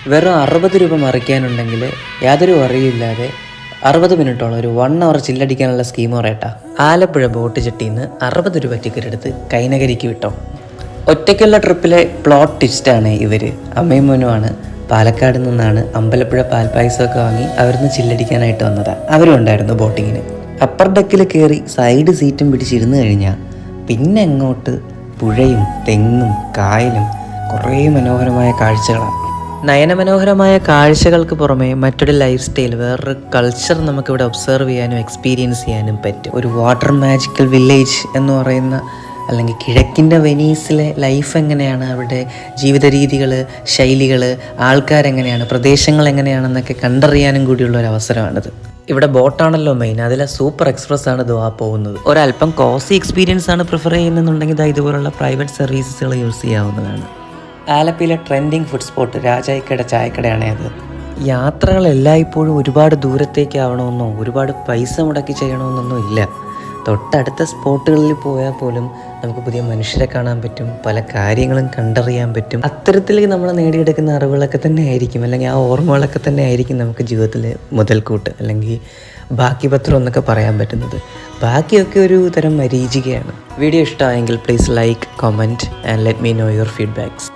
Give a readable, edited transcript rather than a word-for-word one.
വെറും 60 രൂപ മറിക്കാനുണ്ടെങ്കിൽ യാതൊരു അറിയില്ലാതെ 60 മിനിറ്റോളം ഒരു 1 അവർ ചില്ലടിക്കാനുള്ള സ്കീം പറയട്ടാ. ആലപ്പുഴ ബോട്ട് ചെട്ടിയിൽ നിന്ന് 60 രൂപ ടിക്കറ്റ് എടുത്ത് കൈനകരിക്ക് വിട്ടോ. ഒറ്റയ്ക്കുള്ള ട്രിപ്പിലെ പ്ലോട്ട് ട്വിസ്റ്റാണ് ഇവർ. അമ്മയും മോനുമാണ്. പാലക്കാട് നിന്നാണ് അമ്പലപ്പുഴ പാൽപ്പായസമൊക്കെ വാങ്ങി അവിടുന്ന് ചില്ലടിക്കാനായിട്ട് വന്നതാണ്. അവരും ഉണ്ടായിരുന്നു ബോട്ടിങ്ങിന്. അപ്പർ ഡെക്കിൽ കയറി സൈഡ് സീറ്റും പിടിച്ചിരുന്ന് കഴിഞ്ഞാൽ പിന്നെ അങ്ങോട്ട് പുഴയും തെങ്ങും കായലും കുറേ മനോഹരമായ കാഴ്ചകളാണ്. നയനമനോഹരമായ കാഴ്ചകൾക്ക് പുറമെ മറ്റൊരു ലൈഫ് സ്റ്റൈൽ, വേറൊരു കൾച്ചർ നമുക്കിവിടെ ഒബ്സർവ് ചെയ്യാനും എക്സ്പീരിയൻസ് ചെയ്യാനും പറ്റും. ഒരു വാട്ടർ മാജിക്കൽ വില്ലേജ് എന്ന് പറയുന്ന, അല്ലെങ്കിൽ കിഴക്കിൻ്റെ വെനീസിലെ ലൈഫ് എങ്ങനെയാണ്, അവിടെ ജീവിത രീതികൾ, ശൈലികൾ, ആൾക്കാരെങ്ങനെയാണ്, പ്രദേശങ്ങൾ എങ്ങനെയാണെന്നൊക്കെ കണ്ടറിയാനും കൂടിയുള്ള ഒരു അവസരമാണിത്. ഇവിടെ ബോട്ടാണല്ലോ മെയിൻ. അതിലെ സൂപ്പർ എക്സ്പ്രസ് ആണ് ഇതുവാ പോകുന്നത്. ഒരല്പം കോസി എക്സ്പീരിയൻസ് ആണ് പ്രിഫർ ചെയ്യുന്നുണ്ടെങ്കിൽ ഇതുപോലുള്ള പ്രൈവറ്റ് സർവീസസുകൾ യൂസ് ചെയ്യാവുന്നതാണ്. ആലപ്പിയിലെ ട്രെൻഡിങ് ഫുഡ് സ്പോട്ട് രാജായിക്കട ചായക്കടയാണ് അത്. യാത്രകൾ എല്ലായ്പ്പോഴും ഒരുപാട് ദൂരത്തേക്കാവണമെന്നോ ഒരുപാട് പൈസ മുടക്കി ചെയ്യണമെന്നൊന്നും ഇല്ല. തൊട്ടടുത്ത സ്പോട്ടുകളിൽ പോയാൽ പോലും നമുക്ക് പുതിയ മനുഷ്യരെ കാണാൻ പറ്റും, പല കാര്യങ്ങളും കണ്ടറിയാൻ പറ്റും. അത്തരത്തിൽ നമ്മൾ നേടിയെടുക്കുന്ന അറിവുകളൊക്കെ തന്നെ ആയിരിക്കും, അല്ലെങ്കിൽ ആ ഓർമ്മകളൊക്കെ തന്നെ ആയിരിക്കും നമുക്ക് ജീവിതത്തിൽ മുതൽക്കൂട്ട്, അല്ലെങ്കിൽ ബാക്കി പത്രം എന്നൊക്കെ പറയാൻ പറ്റുന്നത്. ബാക്കിയൊക്കെ ഒരു തരം മരീചികയാണ്. വീഡിയോ ഇഷ്ടമായെങ്കിൽ please like, comment and let me no your feedbacks.